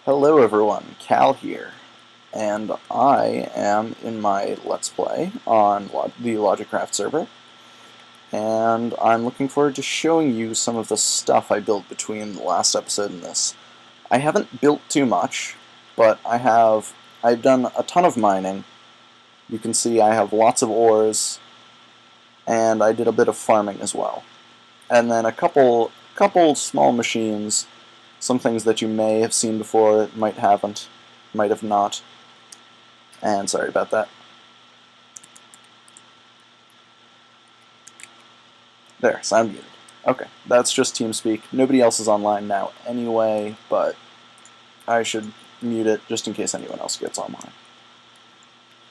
Hello everyone, Cal here, and I am in my Let's Play on the LogiCraft server, and I'm looking forward to showing you some of the stuff I built between the last episode and this. I haven't built too much, but I've done a ton of mining. You can see I have lots of ores, and I did a bit of farming as well. And then a couple small machines. Some things that you may have seen before, might have not. And sorry about that. There, sound muted. Okay, that's just TeamSpeak. Nobody else is online now anyway, but I should mute it just in case anyone else gets online.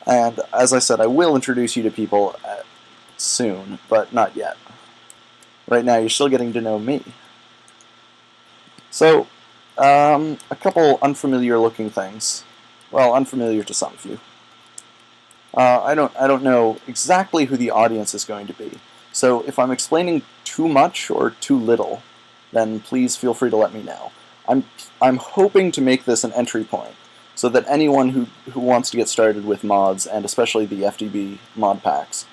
And as I said, I will introduce you to people soon, but not yet. Right now, you're still getting to know me. So, a couple unfamiliar looking things. Well, unfamiliar to some of you. I don't know exactly who the audience is going to be. So if I'm explaining too much or too little, then please feel free to let me know. I'm hoping to make this an entry point, so that anyone who wants to get started with mods, and especially the FDB mod packs,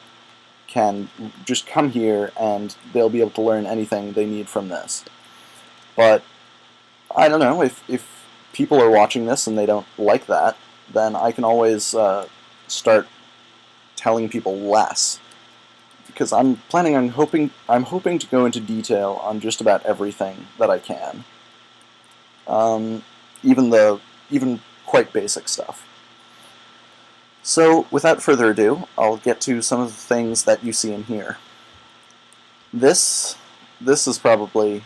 can just come here and they'll be able to learn anything they need from this. But I don't know, if people are watching this and they don't like that, then I can always start telling people less. Because I'm hoping to go into detail on just about everything that I can. Even quite basic stuff. So, without further ado, I'll get to some of the things that you see in here. This is probably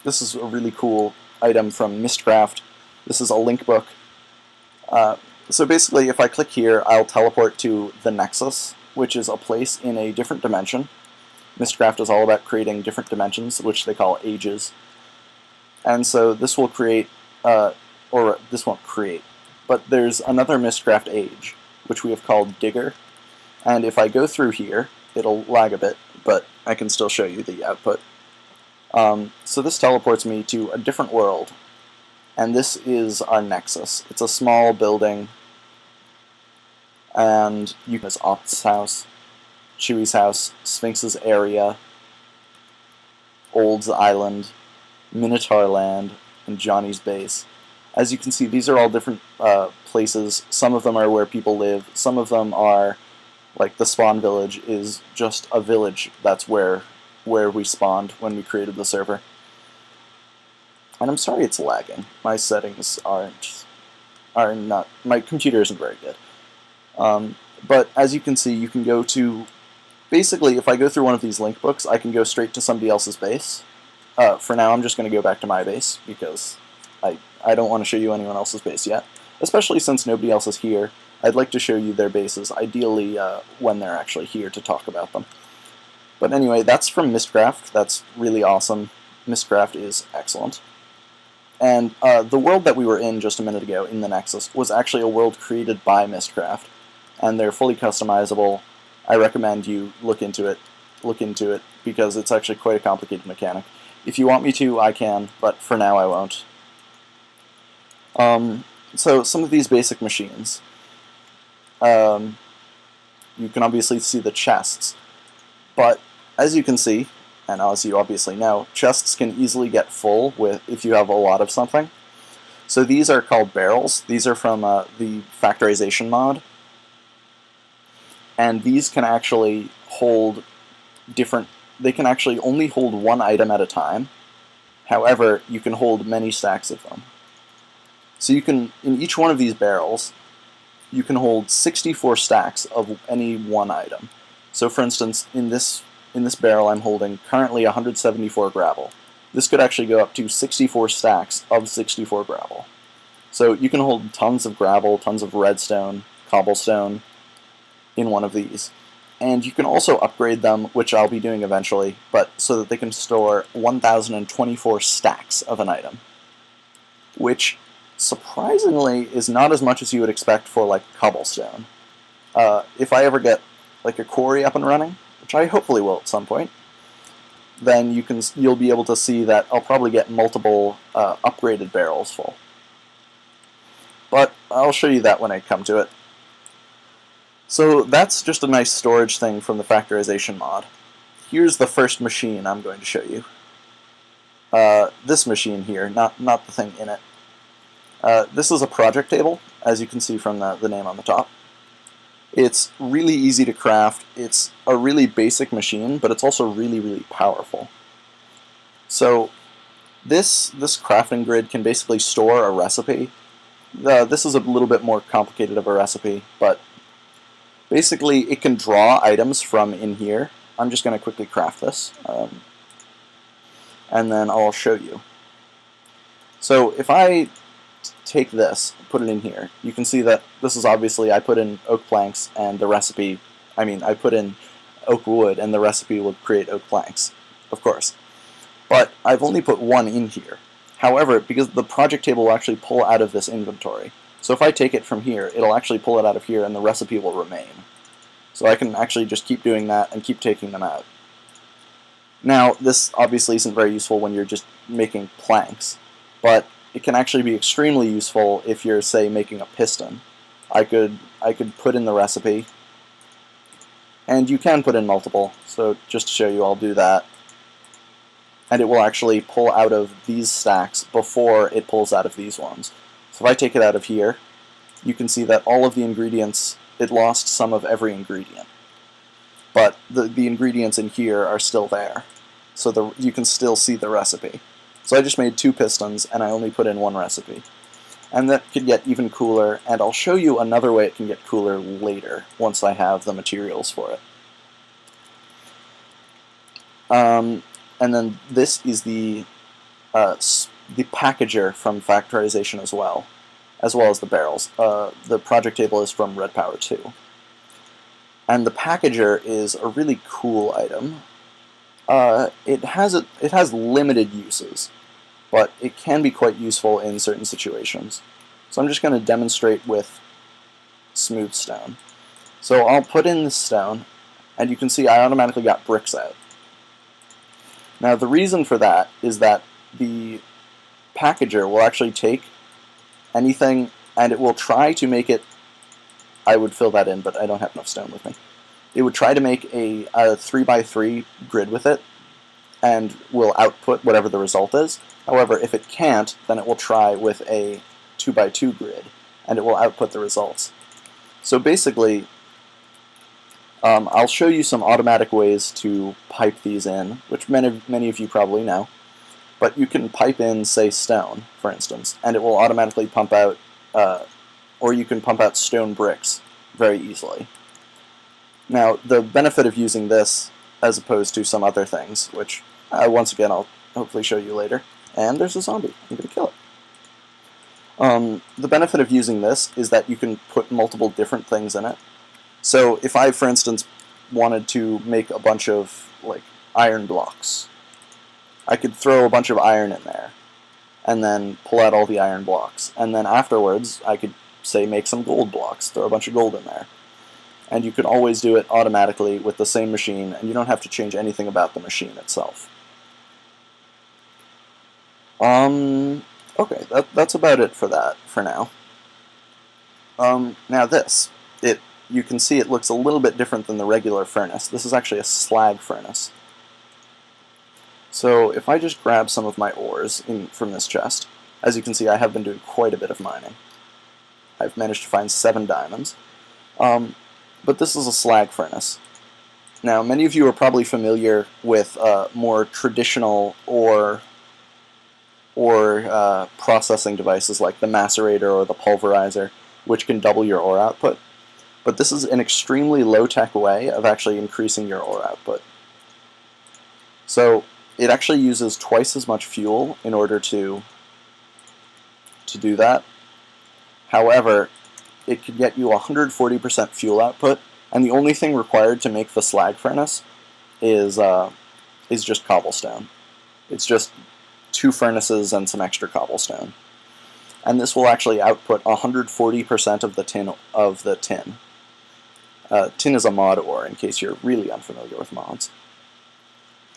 this is a really cool item from Mistcraft. This is a link book. So basically, if I click here, I'll teleport to the Nexus, which is a place in a different dimension. Mistcraft is all about creating different dimensions, which they call ages. And so this will create, or this won't create, but there's another Mistcraft age, which we have called Digger. And if I go through here, it'll lag a bit, but I can still show you the output. So this teleports me to a different world, and this is our Nexus. It's a small building, and you can Opt's house, Chewie's house, Sphinx's area, Old's Island, Minotaur Land, and Johnny's base. As you can see, these are all different places. Some of them are where people live. Some of them are, like the spawn village is just a village. That's where we spawned when we created the server. And I'm sorry it's lagging. My settings are not. My computer isn't very good. But as you can see, you can go to. Basically, if I go through one of these link books, I can go straight to somebody else's base. For now, I'm just going to go back to my base because I don't want to show you anyone else's base yet. Especially since nobody else is here. I'd like to show you their bases, ideally when they're actually here to talk about them. But anyway, that's from Mistcraft. That's really awesome. Mistcraft is excellent. And the world that we were in just a minute ago, in the Nexus, was actually a world created by Mistcraft. And they're fully customizable. I recommend you look into it, because it's actually quite a complicated mechanic. If you want me to, I can, but for now I won't. So some of these basic machines. You can obviously see the chests. But as you can see, and as you obviously know, chests can easily get full if you have a lot of something. So these are called barrels. These are from the factorization mod. And these can actually hold they can actually only hold one item at a time. However, you can hold many stacks of them. So you can, in each one of these barrels, you can hold 64 stacks of any one item. So for instance, in this barrel I'm holding currently 174 gravel. This could actually go up to 64 stacks of 64 gravel. So you can hold tons of gravel, tons of redstone, cobblestone in one of these. And you can also upgrade them, which I'll be doing eventually, but so that they can store 1,024 stacks of an item. Which, surprisingly, is not as much as you would expect for, like, cobblestone. If I ever get like a quarry up and running, which I hopefully will at some point, then you'll be able to see that I'll probably get multiple upgraded barrels full. But I'll show you that when I come to it. So that's just a nice storage thing from the factorization mod. Here's the first machine I'm going to show you. This machine here, not the thing in it. This is a project table, as you can see from the name on the top. It's really easy to craft. It's a really basic machine, but it's also really, really powerful. So this crafting grid can basically store a recipe. This is a little bit more complicated of a recipe, but basically it can draw items from in here. I'm just going to quickly craft this, and then I'll show you. So if I take this, put it in here, you can see that this is obviously, I put in oak planks and the recipe, I put in oak wood and the recipe would create oak planks, of course. But I've only put one in here. However, because the project table will actually pull out of this inventory. So if I take it from here, it'll actually pull it out of here and the recipe will remain. So I can actually just keep doing that and keep taking them out. Now, this obviously isn't very useful when you're just making planks, but it can actually be extremely useful if you're, say, making a piston. I could put in the recipe, and you can put in multiple, so just to show you, I'll do that. And it will actually pull out of these stacks before it pulls out of these ones. So if I take it out of here, you can see that all of the ingredients, it lost some of every ingredient. But the ingredients in here are still there, so you can still see the recipe. So I just made 2 pistons, and I only put in 1 recipe. And that could get even cooler, and I'll show you another way it can get cooler later, once I have the materials for it. And then this is the packager from factorization as well as the barrels. The project table is from Red Power 2. And the packager is a really cool item. It has limited uses, but it can be quite useful in certain situations. So I'm just going to demonstrate with smooth stone. So I'll put in the stone, and you can see I automatically got bricks out. Now the reason for that is that the packager will actually take anything, and it will try to make it, I would fill that in, but I don't have enough stone with me. It would try to make a 3x3 grid with it, and will output whatever the result is. However, if it can't, then it will try with a 2x2 grid, and it will output the results. So basically, I'll show you some automatic ways to pipe these in, which many of you probably know. But you can pipe in, say, stone, for instance, and it will automatically pump out, or you can pump out stone bricks very easily. Now, the benefit of using this, as opposed to some other things, which, once again, I'll hopefully show you later. And there's a zombie. I'm going to kill it. The benefit of using this is that you can put multiple different things in it. So if I, for instance, wanted to make a bunch of, like, iron blocks, I could throw a bunch of iron in there, and then pull out all the iron blocks. And then afterwards, I could, say, make some gold blocks, throw a bunch of gold in there. And you can always do it automatically with the same machine, and you don't have to change anything about the machine itself. Okay, that's about it for that, for now. Now this, you can see it looks a little bit different than the regular furnace. This is actually a slag furnace. So if I just grab some of my ores from this chest, as you can see I have been doing quite a bit of mining. I've managed to find 7 diamonds. But this is a slag furnace. Now, many of you are probably familiar with more traditional ore processing devices like the macerator or the pulverizer, which can double your ore output. But this is an extremely low-tech way of actually increasing your ore output. So it actually uses twice as much fuel in order to do that. However, it could get you 140% fuel output, and the only thing required to make the slag furnace is just cobblestone. It's just 2 furnaces and some extra cobblestone. And this will actually output 140% of the tin. Tin is a mod ore, in case you're really unfamiliar with mods.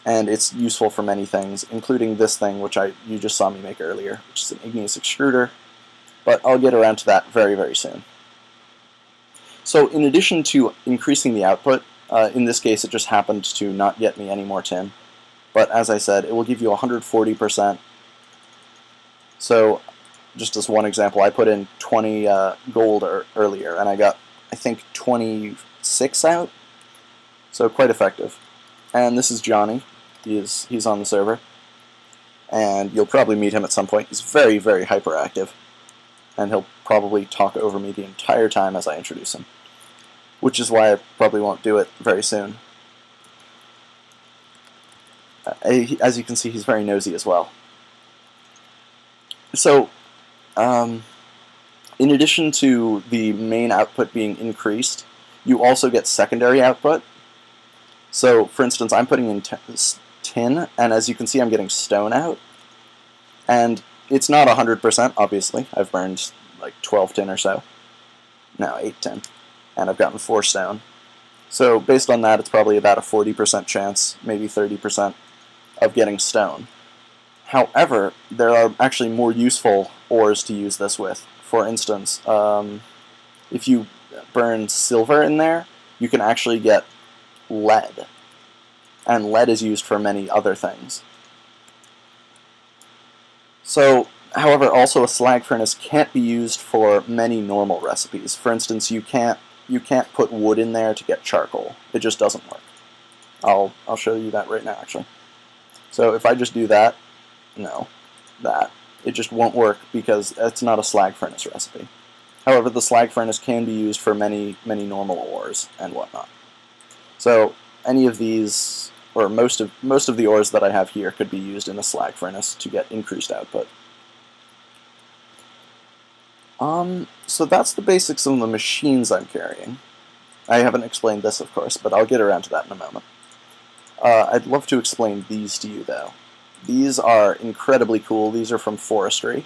and it's useful for many things, including this thing, which you just saw me make earlier, which is an igneous extruder, but I'll get around to that very, very soon. So in addition to increasing the output, in this case it just happened to not get me any more tin, but as I said, it will give you 140%. So just as one example, I put in 20 gold earlier, and I got, I think, 26 out, so quite effective. And this is Johnny. He's on the server, and you'll probably meet him at some point. He's very, very hyperactive, and he'll probably talk over me the entire time as I introduce him, which is why I probably won't do it very soon. As you can see, he's very nosy as well. So, in addition to the main output being increased, you also get secondary output. So, for instance, I'm putting in tin, and as you can see, I'm getting stone out. And it's not 100%, obviously. I've burned like 12 tin or so. No, 8 tin. And I've gotten 4 stone. So, based on that, it's probably about a 40% chance, maybe 30%, of getting stone. However, there are actually more useful ores to use this with. For instance, if you burn silver in there, you can actually get lead. And lead is used for many other things. So, however, also a slag furnace can't be used for many normal recipes. For instance, you can't put wood in there to get charcoal. It just doesn't work. I'll show you that right now, actually. So if I just do that, no, that, it just won't work because it's not a slag furnace recipe. However, the slag furnace can be used for many, many normal ores and whatnot. So any of these, or most of the ores that I have here could be used in a slag furnace to get increased output. So that's the basics of the machines I'm carrying. I haven't explained this, of course, but I'll get around to that in a moment. I'd love to explain these to you, though. These are incredibly cool. These are from forestry.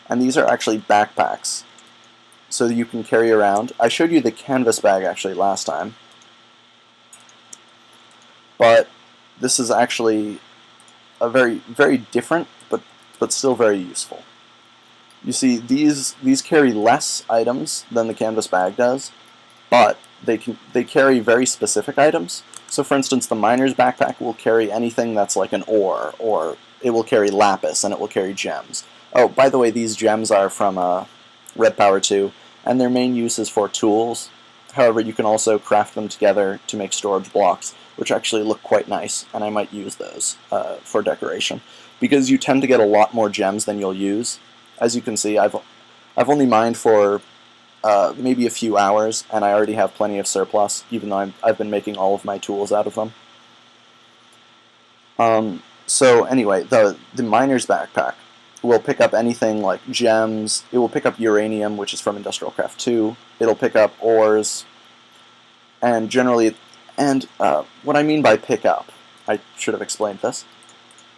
And these are actually backpacks, so that you can carry around. I showed you the canvas bag, actually, last time. But this is actually a very, very different, but still very useful. You see, these carry less items than the canvas bag does, but they carry very specific items. So for instance, the miner's backpack will carry anything that's like an ore, or it will carry lapis, and it will carry gems. Oh, by the way, these gems are from Red Power 2, and their main use is for tools. However, you can also craft them together to make storage blocks, which actually look quite nice, and I might use those for decoration. Because you tend to get a lot more gems than you'll use. As you can see, I've only mined for maybe a few hours, and I already have plenty of surplus, even though I've been making all of my tools out of them. So anyway, the miner's backpack will pick up anything like gems. It will pick up uranium, which is from Industrial Craft 2. It'll pick up ores, and generally, what I mean by pick up, I should have explained this,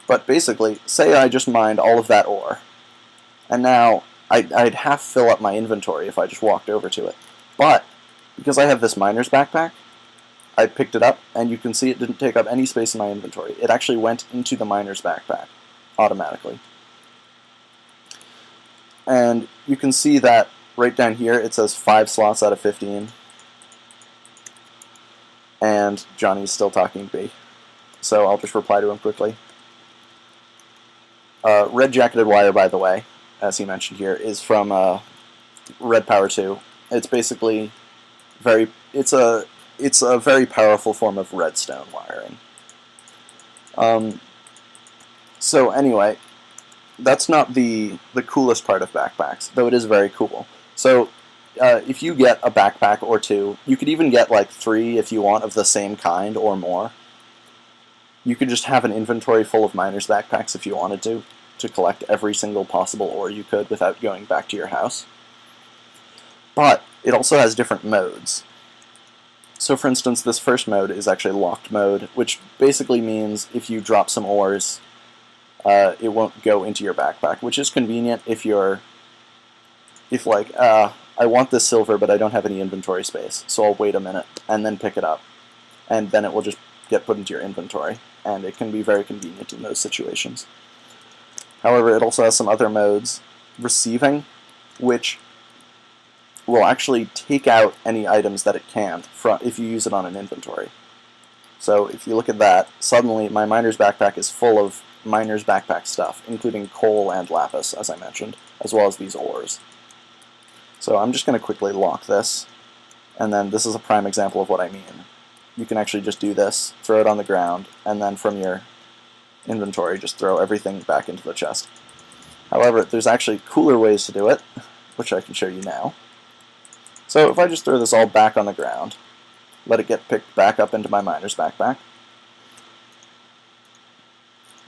but basically, say I just mined all of that ore, and now I'd half fill up my inventory if I just walked over to it. But because I have this miner's backpack, I picked it up, and you can see it didn't take up any space in my inventory. It actually went into the miner's backpack automatically. And you can see that right down here it says 5 slots out of 15. And Johnny's still talking to me, so I'll just reply to him quickly. Red Jacketed Wire, by the way, as he mentioned here, is from Red Power 2. It's basically it's a very powerful form of redstone wiring. So anyway, that's not the coolest part of backpacks, though it is very cool. So if you get a backpack or 2, you could even get like 3 if you want of the same kind or more. You could just have an inventory full of miner's backpacks if you wanted to collect every single possible ore you could without going back to your house. But it also has different modes. So for instance, this first mode is actually locked mode, which basically means if you drop some ores, it won't go into your backpack, which is convenient if I want this silver but I don't have any inventory space, so I'll wait a minute and then pick it up, and then it will just get put into your inventory, and it can be very convenient in those situations. However, it also has some other modes. Receiving, which will actually take out any items that it can if you use it on an inventory. So if you look at that, suddenly my miner's backpack is full of miner's backpack stuff, including coal and lapis, as I mentioned, as well as these ores. So I'm just going to quickly lock this, and then this is a prime example of what I mean. You can actually just do this, throw it on the ground, and then from your inventory just throw everything back into the chest. However, there's actually cooler ways to do it, which I can show you now. So if I just throw this all back on the ground, let it get picked back up into my miner's backpack.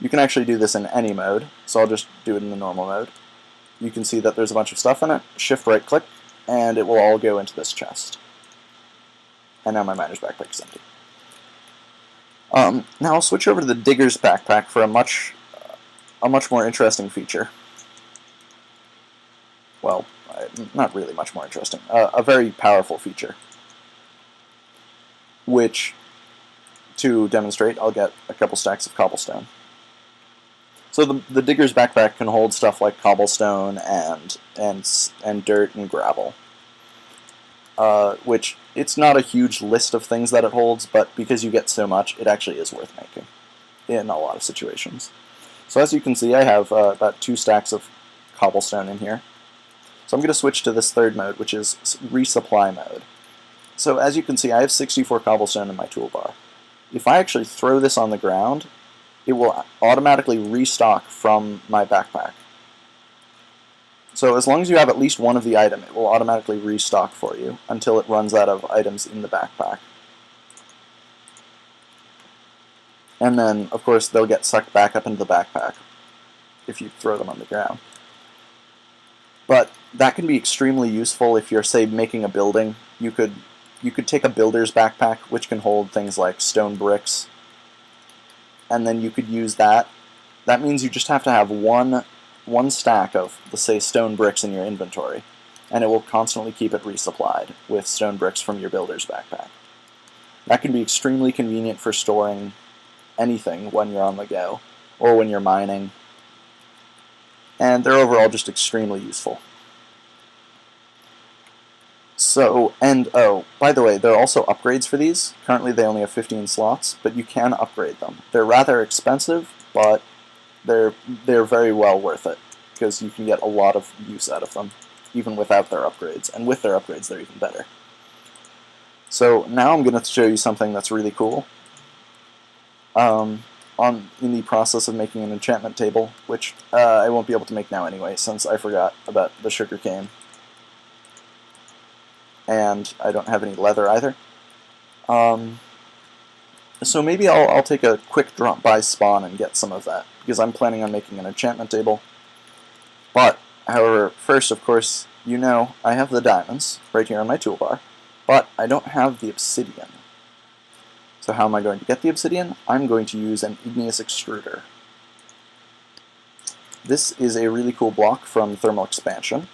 You can actually do this in any mode, so I'll just do it in the normal mode. You can see that there's a bunch of stuff in it, shift right click, and it will all go into this chest. And now my miner's backpack is empty. Now I'll switch over to the digger's backpack for a much more interesting feature. Well, not really much more interesting. A very powerful feature. Which, to demonstrate, I'll get a couple stacks of cobblestone. So the digger's backpack can hold stuff like cobblestone and dirt and gravel. Which, it's not a huge list of things that it holds, but because you get so much, it actually is worth making in a lot of situations. So as you can see, I have about 2 stacks of cobblestone in here. So I'm going to switch to this third mode, which is resupply mode. So as you can see, I have 64 cobblestone in my toolbar. If I actually throw this on the ground, it will automatically restock from my backpack. So as long as you have at least one of the item, it will automatically restock for you until it runs out of items in the backpack. And then, of course, they'll get sucked back up into the backpack if you throw them on the ground. But that can be extremely useful if you're, say, making a building. You could take a builder's backpack, which can hold things like stone bricks, and then you could use that. That means you just have to have one stack of, let's say, stone bricks in your inventory, and it will constantly keep it resupplied with stone bricks from your builder's backpack. That can be extremely convenient for storing anything when you're on the go, or when you're mining, and they're overall just extremely useful. So, and oh, by the way, there are also upgrades for these. Currently they only have 15 slots, but you can upgrade them. They're rather expensive, but they're very well worth it, because you can get a lot of use out of them, even without their upgrades, and with their upgrades they're even better. So now I'm going to show you something that's really cool. In the process of making an enchantment table, which I won't be able to make now anyway, since I forgot about the sugarcane. And I don't have any leather either. So maybe I'll take a quick drop by spawn and get some of that, because I'm planning on making an enchantment table. But, however, first, of course, you know I have the diamonds right here on my toolbar, but I don't have the obsidian. So how am I going to get the obsidian? I'm going to use an igneous extruder. This is a really cool block from thermal expansion.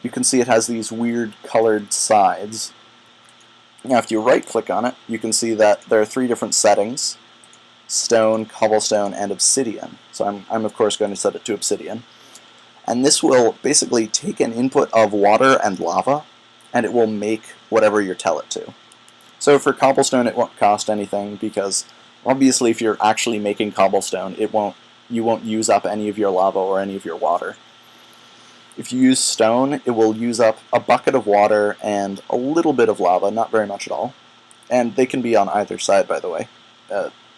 You can see it has these weird colored sides. Now if you right-click on it, you can see that there are 3 different settings: stone, cobblestone, and obsidian. So I'm of course going to set it to obsidian. And this will basically take an input of water and lava, and it will make whatever you tell it to. So for cobblestone it won't cost anything, because obviously if you're actually making cobblestone, you won't use up any of your lava or any of your water. If you use stone, it will use up a bucket of water and a little bit of lava, not very much at all. And they can be on either side, by the way.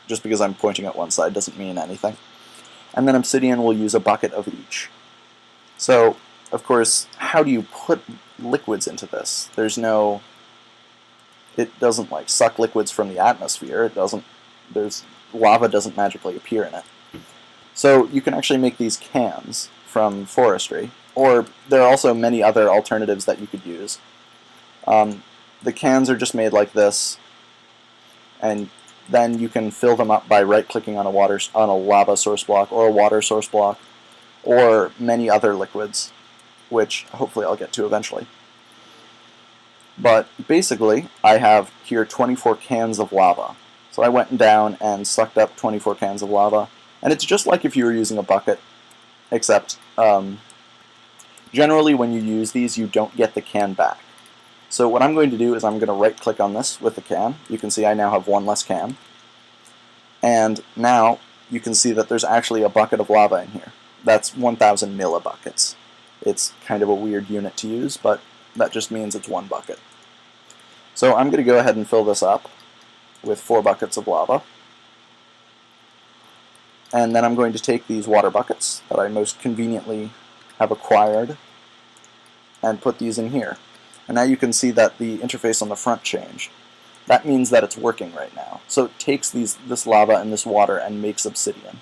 Just because I'm pointing at one side doesn't mean anything. And then obsidian will use a bucket of each. So, of course, how do you put liquids into this? It doesn't like suck liquids from the atmosphere. Lava doesn't magically appear in it. So you can actually make these cans from forestry, or there are also many other alternatives that you could use. The cans are just made like this, and then you can fill them up by right-clicking on a lava source block or a water source block, or many other liquids, which hopefully I'll get to eventually. But basically, I have here 24 cans of lava. So I went down and sucked up 24 cans of lava, and it's just like if you were using a bucket, except generally when you use these you don't get the can back. So what I'm going to do is I'm going to right click on this with the can. You can see I now have one less can. And now you can see that there's actually a bucket of lava in here. That's 1,000 millibuckets. It's kind of a weird unit to use, but that just means it's one bucket. So I'm going to go ahead and fill this up with 4 buckets of lava. And then I'm going to take these water buckets that I most conveniently have acquired and put these in here. And now you can see that the interface on the front changed. That means that it's working right now. So it takes this lava and this water and makes obsidian.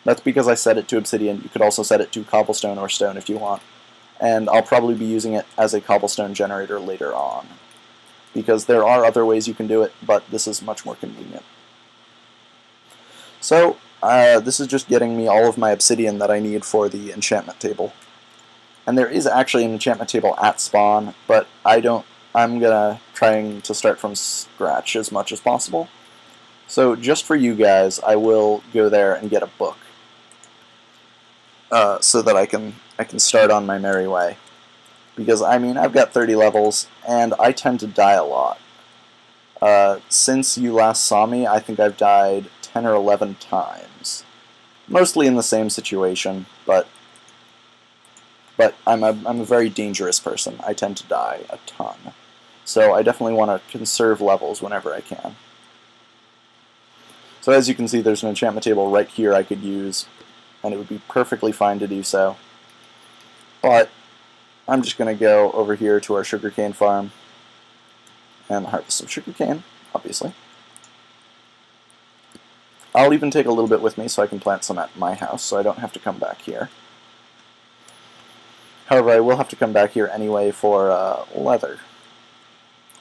That's because I set it to obsidian. You could also set it to cobblestone or stone if you want. And I'll probably be using it as a cobblestone generator later on, because there are other ways you can do it, but this is much more convenient. So this is just getting me all of my obsidian that I need for the enchantment table. And there is actually an enchantment table at spawn, but I'm trying to start from scratch as much as possible. So just for you guys, I will go there and get a book, so that I can start on my merry way. Because I mean, I've got 30 levels, and I tend to die a lot. Since you last saw me, I think I've died 10 or 11 times. Mostly in the same situation, but I'm a very dangerous person. I tend to die a ton. So I definitely want to conserve levels whenever I can. So as you can see, there's an enchantment table right here I could use, and it would be perfectly fine to do so. But I'm just going to go over here to our sugarcane farm and harvest some sugarcane, obviously. I'll even take a little bit with me so I can plant some at my house, so I don't have to come back here. However, I will have to come back here anyway for leather.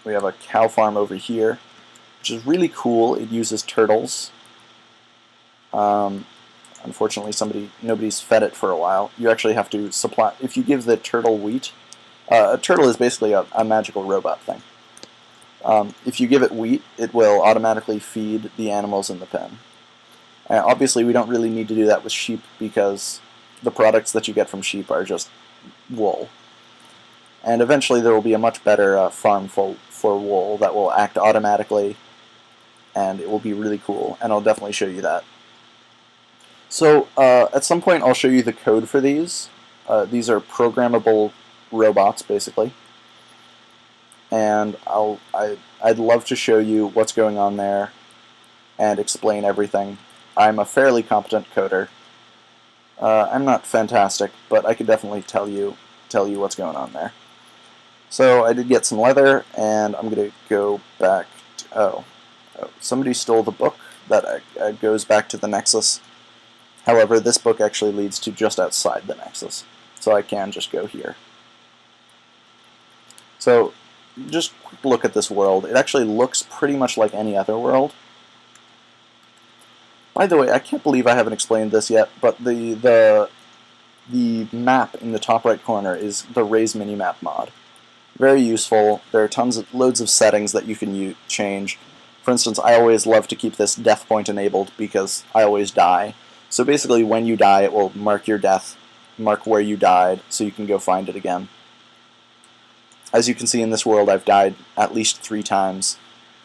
We have a cow farm over here, which is really cool. It uses turtles. Unfortunately, nobody's fed it for a while. You actually have to supply. If you give the turtle wheat, a turtle is basically a magical robot thing. If you give it wheat, it will automatically feed the animals in the pen. Obviously, we don't really need to do that with sheep because the products that you get from sheep are just wool. And eventually there will be a much better farm for wool that will act automatically, and it will be really cool, and I'll definitely show you that. So at some point I'll show you the code for these. These are programmable robots, basically. And I'd love to show you what's going on there and explain everything. I'm a fairly competent coder. I'm not fantastic, but I could definitely tell you what's going on there. So I did get some leather, and I'm going to go back to, oh, somebody stole the book that goes back to the Nexus. However, this book actually leads to just outside the Nexus, so I can just go here. So just a quick look at this world. It actually looks pretty much like any other world. By the way, I can't believe I haven't explained this yet, but the map in the top right corner is the Raise Minimap mod. Very useful. There are loads of settings that you can change. For instance, I always love to keep this death point enabled because I always die. So basically, when you die, it will mark your death, mark where you died, so you can go find it again. As you can see in this world, I've died at least 3 times.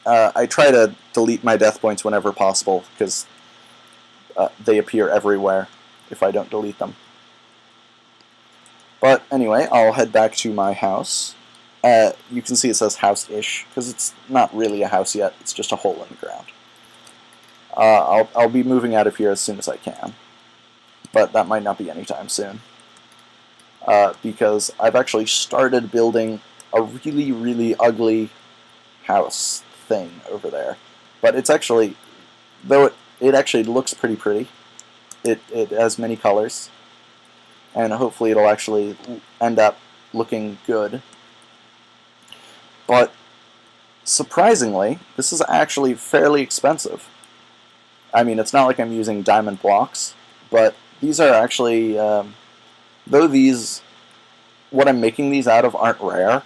I try to delete my death points whenever possible because they appear everywhere if I don't delete them. But anyway, I'll head back to my house. You can see it says house-ish, because it's not really a house yet, it's just a hole in the ground. I'll be moving out of here as soon as I can, but that might not be anytime soon. Because I've actually started building a really, really ugly house thing over there. But it's actually, though it actually looks pretty, it has many colors, and hopefully it'll actually end up looking good. But surprisingly, this is actually fairly expensive. I mean, it's not like I'm using diamond blocks, but these are actually, though what I'm making these out of aren't rare,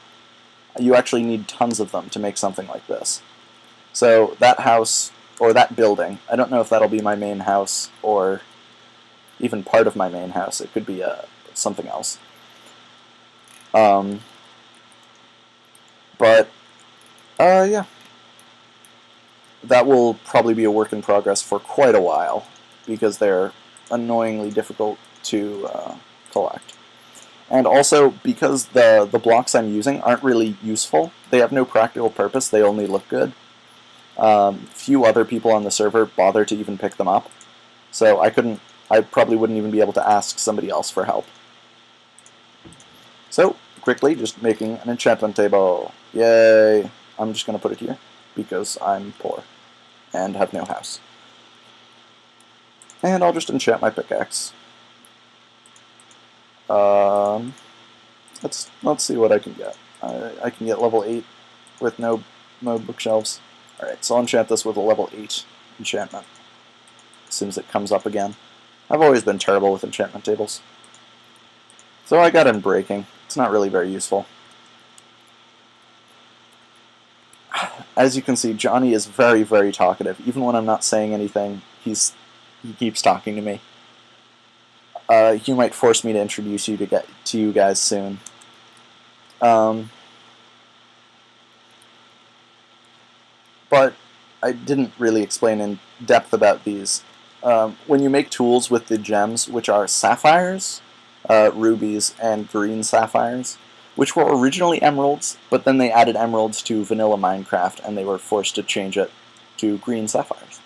you actually need tons of them to make something like this. So that house or that building. I don't know if that'll be my main house or even part of my main house. It could be something else. But yeah, that will probably be a work in progress for quite a while because they're annoyingly difficult to collect. And also, because the blocks I'm using aren't really useful, they have no practical purpose, they only look good. Few other people on the server bother to even pick them up, so I probably wouldn't even be able to ask somebody else for help. So, quickly, just making an enchantment table. Yay! I'm just going to put it here, because I'm poor, and have no house. And I'll just enchant my pickaxe. Let's see what I can get. I can get level 8 with no bookshelves. Alright, so I'll enchant this with a level 8 enchantment as soon as it comes up again. I've always been terrible with enchantment tables. So I got Unbreaking. It's not really very useful. As you can see, Johnny is very, very talkative. Even when I'm not saying anything, he keeps talking to me. He might force me to introduce you to you guys soon. But I didn't really explain in depth about these. When you make tools with the gems, which are sapphires, rubies, and green sapphires, which were originally emeralds, but then they added emeralds to vanilla Minecraft, and they were forced to change it to green sapphires.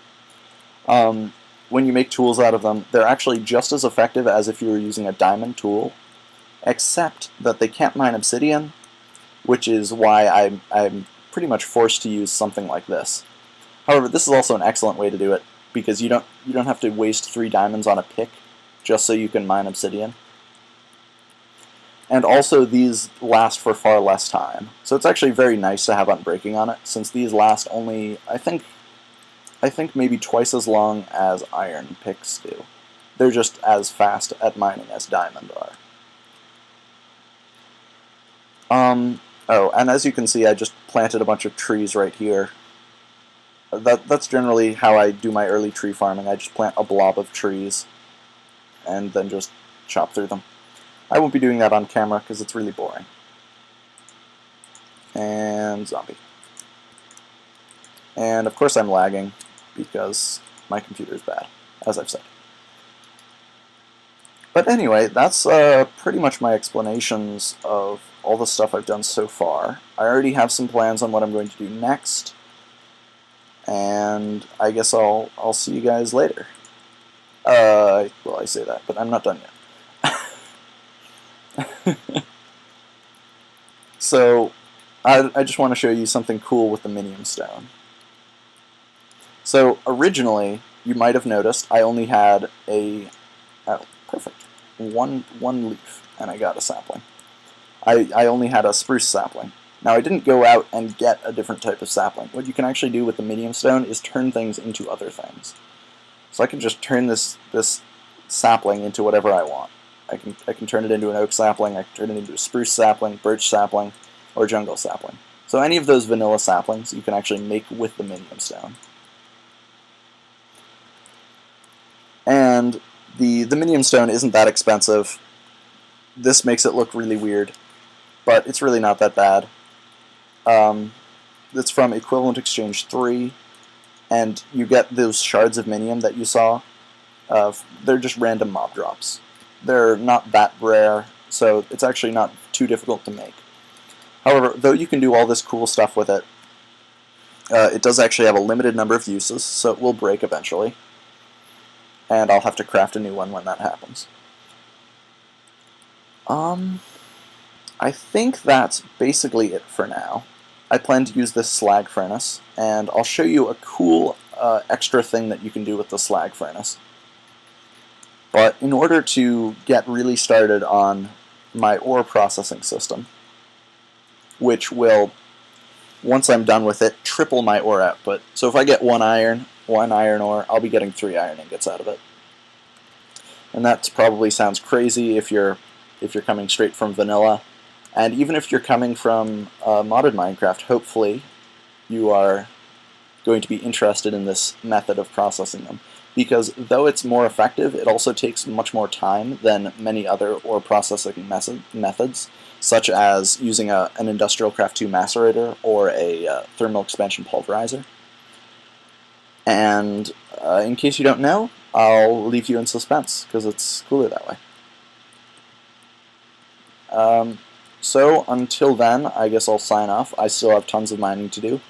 When you make tools out of them, they're actually just as effective as if you were using a diamond tool, except that they can't mine obsidian, which is why I'm pretty much forced to use something like this. However, this is also an excellent way to do it, because you don't have to waste 3 diamonds on a pick just so you can mine obsidian. And also, these last for far less time. So it's actually very nice to have Unbreaking on it, since these last only, I think maybe twice as long as iron picks do. They're just as fast at mining as diamond are. Oh, and as you can see, I just planted a bunch of trees right here. That's generally how I do my early tree farming. I just plant a blob of trees and then just chop through them. I won't be doing that on camera because it's really boring. And zombie. And of course I'm lagging because my computer is bad, as I've said. But anyway, that's pretty much my explanations of all the stuff I've done so far. I already have some plans on what I'm going to do next, and I guess I'll see you guys later. Well, I say that, but I'm not done yet. So, I just want to show you something cool with the Minium Stone. So, originally, you might have noticed, I only had one leaf, and I got a sapling. I only had a spruce sapling. Now, I didn't go out and get a different type of sapling. What you can actually do with the Minium Stone is turn things into other things. So I can just turn this sapling into whatever I want. I can turn it into an oak sapling, I can turn it into a spruce sapling, birch sapling, or jungle sapling. So any of those vanilla saplings you can actually make with the Minium Stone. And the Minium Stone isn't that expensive. This makes it look really weird, but it's really not that bad. It's from Equivalent Exchange 3, and you get those shards of Minium that you saw. They're just random mob drops. They're not that rare, so it's actually not too difficult to make. However, though you can do all this cool stuff with it, it does actually have a limited number of uses, so it will break eventually. And I'll have to craft a new one when that happens. I think that's basically it for now. I plan to use this Slag Furnace, and I'll show you a cool extra thing that you can do with the Slag Furnace. But in order to get really started on my ore processing system, which will, once I'm done with it, triple my ore output. So if I get one iron ore, I'll be getting 3 iron ingots out of it. And that probably sounds crazy if you're coming straight from vanilla. And even if you're coming from modded Minecraft, hopefully you are going to be interested in this method of processing them, because though it's more effective, it also takes much more time than many other ore processing methods, such as using an Industrial Craft 2 macerator or a thermal expansion pulverizer. And in case you don't know, I'll leave you in suspense, because it's cooler that way. So until then, I guess I'll sign off. I still have tons of mining to do,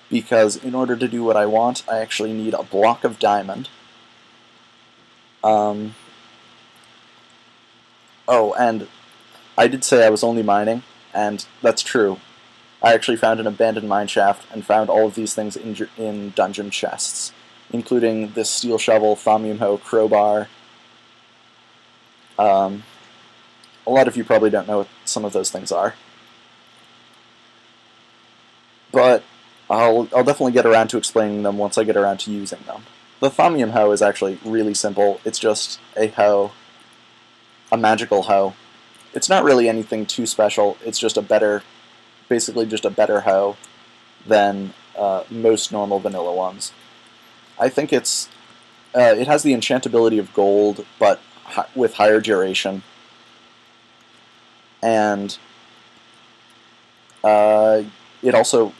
because in order to do what I want, I actually need a block of diamond. Oh, and I did say I was only mining, and that's true. I actually found an abandoned mine shaft and found all of these things in dungeon chests, including this steel shovel, thaumium hoe, crowbar. A lot of you probably don't know what some of those things are, but I'll definitely get around to explaining them once I get around to using them. The thaumium hoe is actually really simple. It's just a hoe, a magical hoe. It's not really anything too special. It's just basically just a better hoe than most normal vanilla ones. I think it has the enchantability of gold, but with higher duration. And it also,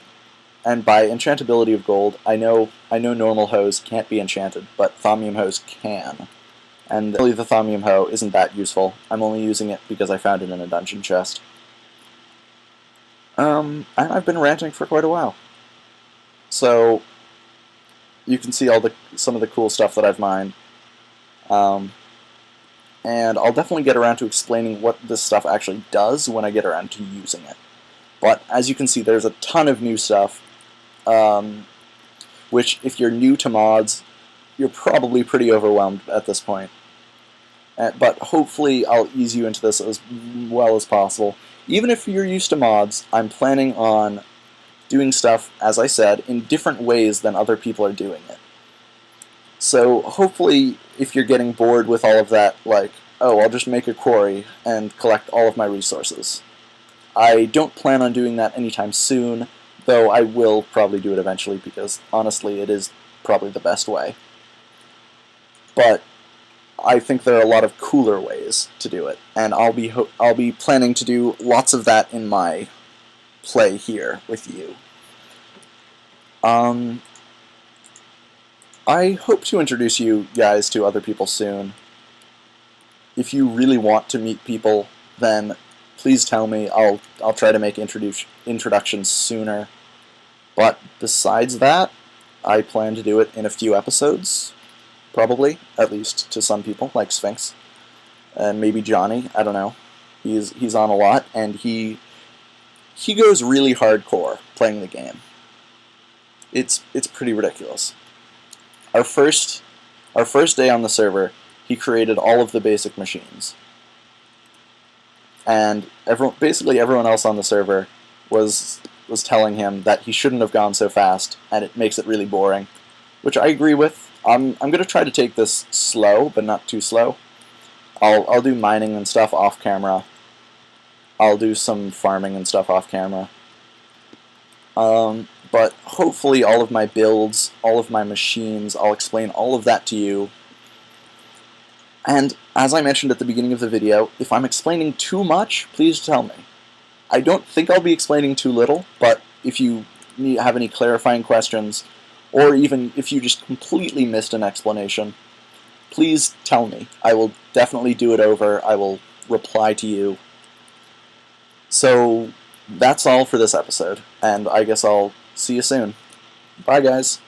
and by enchantability of gold, I know normal hoes can't be enchanted, but thaumium hoes can. And really the thaumium hoe isn't that useful. I'm only using it because I found it in a dungeon chest. And I've been ranting for quite a while. So you can see some of the cool stuff that I've mined. And I'll definitely get around to explaining what this stuff actually does when I get around to using it. But as you can see, there's a ton of new stuff, which if you're new to mods, you're probably pretty overwhelmed at this point. But hopefully I'll ease you into this as well as possible. Even if you're used to mods, I'm planning on doing stuff, as I said, in different ways than other people are doing it. So hopefully, if you're getting bored with all of that, like, oh, I'll just make a quarry and collect all of my resources. I don't plan on doing that anytime soon, though I will probably do it eventually, because honestly it is probably the best way. But I think there are a lot of cooler ways to do it, and I'll be planning to do lots of that in my play here with you. I hope to introduce you guys to other people soon. If you really want to meet people, then please tell me. I'll try to make introductions sooner. But besides that, I plan to do it in a few episodes, probably, at least to some people, like Sphinx, and maybe Johnny. I don't know. He's on a lot, and he goes really hardcore playing the game. It's pretty ridiculous. Our first day on the server, he created all of the basic machines, and basically everyone else on the server was telling him that he shouldn't have gone so fast, and it makes it really boring, which I agree with. I'm gonna try to take this slow, but not too slow. I'll do mining and stuff off camera. I'll do some farming and stuff off camera. But hopefully all of my builds, all of my machines, I'll explain all of that to you. And as I mentioned at the beginning of the video, if I'm explaining too much, please tell me. I don't think I'll be explaining too little, but if you have any clarifying questions, or even if you just completely missed an explanation, please tell me. I will definitely do it over. I will reply to you. So that's all for this episode, and I guess I'll see you soon. Bye, guys.